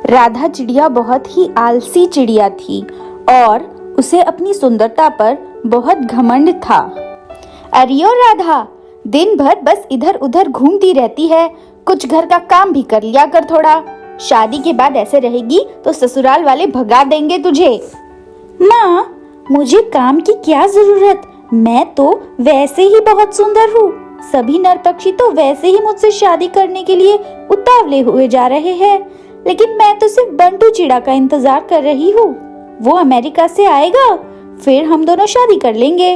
राधा चिड़िया बहुत ही आलसी चिड़िया थी और उसे अपनी सुंदरता पर बहुत घमंड था। अरे ओ राधा, दिन भर बस इधर उधर घूमती रहती है, कुछ घर का काम भी कर लिया कर थोड़ा। शादी के बाद ऐसे रहेगी तो ससुराल वाले भगा देंगे तुझे। माँ, मुझे काम की क्या जरूरत, मैं तो वैसे ही बहुत सुंदर हूँ। सभी नर पक्षी तो वैसे ही मुझसे शादी करने के लिए उतावले हुए जा रहे हैं, लेकिन मैं तो सिर्फ बंटू चिड़ा का इंतजार कर रही हूँ। वो अमेरिका से आएगा, फिर हम दोनों शादी कर लेंगे।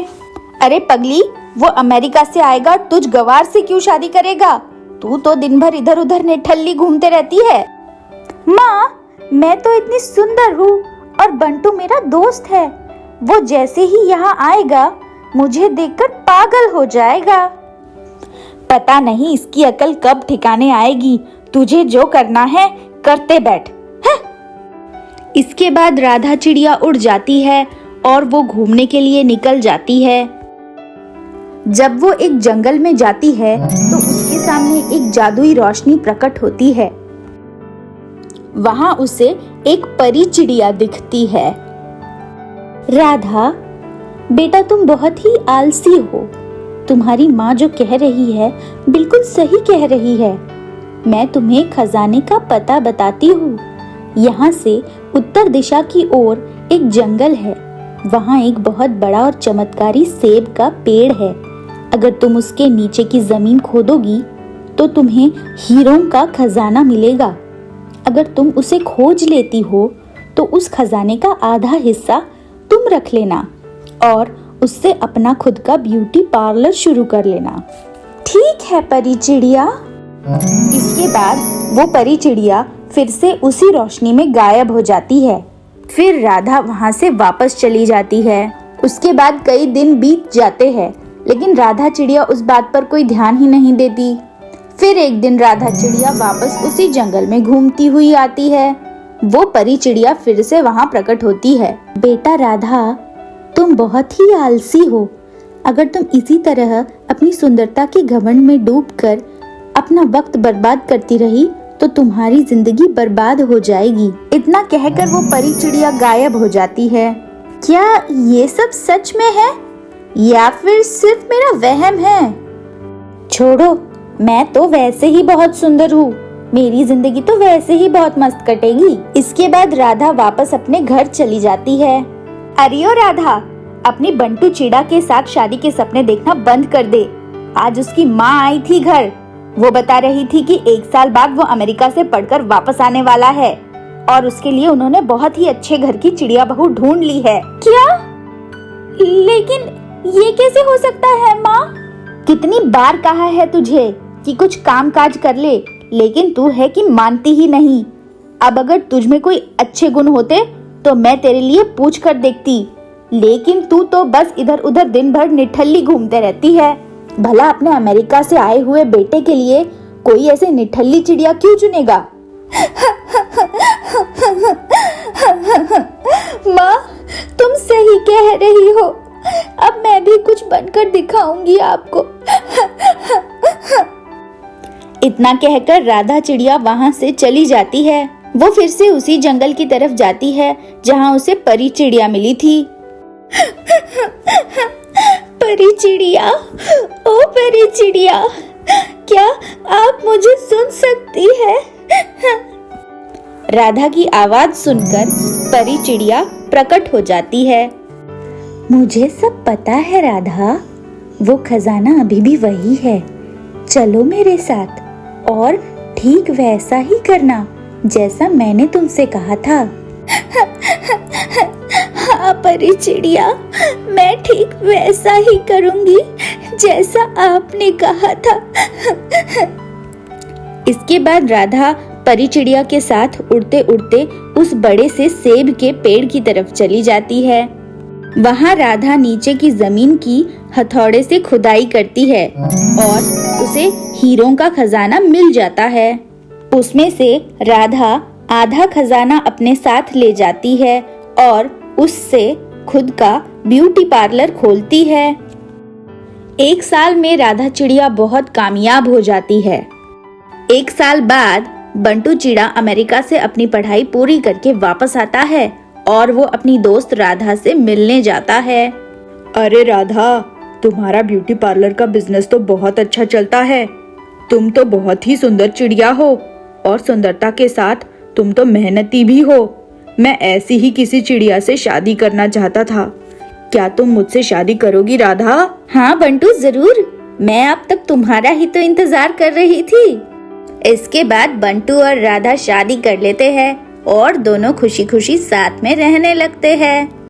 अरे पगली, वो अमेरिका से आएगा, तुझ गवार से क्यों शादी करेगा? तू तो दिन भर इधर उधर निठल्ली घूमते रहती है। माँ, मैं तो इतनी सुंदर हूँ और बंटू मेरा दोस्त है। वो जैसे ही यहाँ आएगा मुझे देखकर पागल हो जाएगा। पता नहीं इसकी अकल कब ठिकाने आएगी। तुझे जो करना है करते बैठ। इसके बाद राधा चिड़िया उड़ जाती है और वो घूमने के लिए निकल जाती है। जब वो एक जंगल में जाती है तो उसके सामने एक जादुई रोशनी प्रकट होती है। वहां उसे एक परी चिड़िया दिखती है। राधा बेटा, तुम बहुत ही आलसी हो। तुम्हारी माँ जो कह रही है बिल्कुल सही कह रही है। मैं तुम्हें खजाने का पता बताती हूँ। यहाँ से उत्तर दिशा की ओर एक जंगल है। वहाँ एक बहुत बड़ा और चमत्कारी सेब का पेड़ है। अगर तुम उसके नीचे की जमीन खोदोगी तो तुम्हें हीरों का खजाना मिलेगा। अगर तुम उसे खोज लेती हो तो उस खजाने का आधा हिस्सा तुम रख लेना और उससे अपना खुद का ब्यूटी पार्लर शुरू कर लेना। ठीक है परी चिड़िया। इसके बाद वो परी चिड़िया फिर से उसी रोशनी में गायब हो जाती है। फिर राधा वहाँ से वापस चली जाती है। उसके बाद कई दिन बीत जाते हैं, लेकिन राधा चिड़िया उस बात पर कोई ध्यान ही नहीं देती। फिर एक दिन राधा चिड़िया वापस उसी जंगल में घूमती हुई आती है। वो परी चिड़िया फिर से वहाँ प्रकट होती है। बेटा राधा, तुम बहुत ही आलसी हो। अगर तुम इसी तरह अपनी सुंदरता के घमंड में डूबकर अपना वक्त बर्बाद करती रही तो तुम्हारी जिंदगी बर्बाद हो जाएगी। इतना कहकर वो परी चिड़िया गायब हो जाती है। क्या ये सब सच में है या फिर सिर्फ मेरा वहम है? छोड़ो, मैं तो वैसे ही बहुत सुंदर हूँ। मेरी जिंदगी तो वैसे ही बहुत मस्त कटेगी। इसके बाद राधा वापस अपने घर चली जाती है। अरे ओ राधा, अपनी बंटू चिड़ा के साथ शादी के सपने देखना बंद कर दे। आज उसकी माँ आई थी घर। वो बता रही थी कि 1 साल बाद वो अमेरिका से पढ़कर वापस आने वाला है और उसके लिए उन्होंने बहुत ही अच्छे घर की चिड़िया बहू ढूंढ ली है। क्या? लेकिन ये कैसे हो सकता है माँ? कितनी बार कहा है तुझे कि कुछ काम काज कर ले, लेकिन तू है कि मानती ही नहीं। अब अगर तुझ में कोई अच्छे गुण होते तो मैं तेरे लिए पूछ कर देखती, लेकिन तू तो बस इधर उधर दिन भर निठल्ली घूमते रहती है। भला अपने अमेरिका से आए हुए बेटे के लिए कोई ऐसे निठल्ली चिड़िया क्यों चुनेगा? माँ, तुम सही कह रही हो। अब मैं भी कुछ बनकर दिखाऊंगी आपको। इतना कहकर राधा चिड़िया वहाँ से चली जाती है। वो फिर से उसी जंगल की तरफ जाती है जहाँ उसे परी चिड़िया मिली थी। परी चिड़िया, ओ परी चिड़िया, क्या आप मुझे सुन सकती है? राधा की आवाज सुनकर परी चिड़िया प्रकट हो जाती है। मुझे सब पता है राधा, वो खजाना अभी भी वही है। चलो मेरे साथ और ठीक वैसा ही करना जैसा मैंने तुमसे कहा था। हाँ परी चिड़िया, मैं ठीक वैसा ही करूंगी जैसा आपने कहा था। इसके बाद राधा परी चिड़िया के साथ उड़ते उड़ते उस बड़े से सेब के पेड़ की तरफ चली जाती है। वहाँ राधा नीचे की जमीन की हथौड़े से खुदाई करती है और उसे हीरों का खजाना मिल जाता है। उसमें से राधा आधा खजाना अपने साथ ले जाती है और उससे खुद का ब्यूटी पार्लर खोलती है। 1 साल में राधा चिड़िया बहुत कामयाब हो जाती है। 1 साल बाद बंटू चिड़ा अमेरिका से अपनी पढ़ाई पूरी करके वापस आता है और वो अपनी दोस्त राधा से मिलने जाता है। अरे राधा, तुम्हारा ब्यूटी पार्लर का बिजनेस तो बहुत अच्छा चलता है। तुम तो बहुत ही सुंदर चिड़िया हो और सुंदरता के साथ तुम तो मेहनती भी हो। मैं ऐसी ही किसी चिड़िया से शादी करना चाहता था। क्या तुम मुझसे शादी करोगी राधा? हाँ बंटू, जरूर। मैं अब तक तुम्हारा ही तो इंतजार कर रही थी। इसके बाद बंटू और राधा शादी कर लेते हैं और दोनों खुशी खुशी साथ में रहने लगते हैं।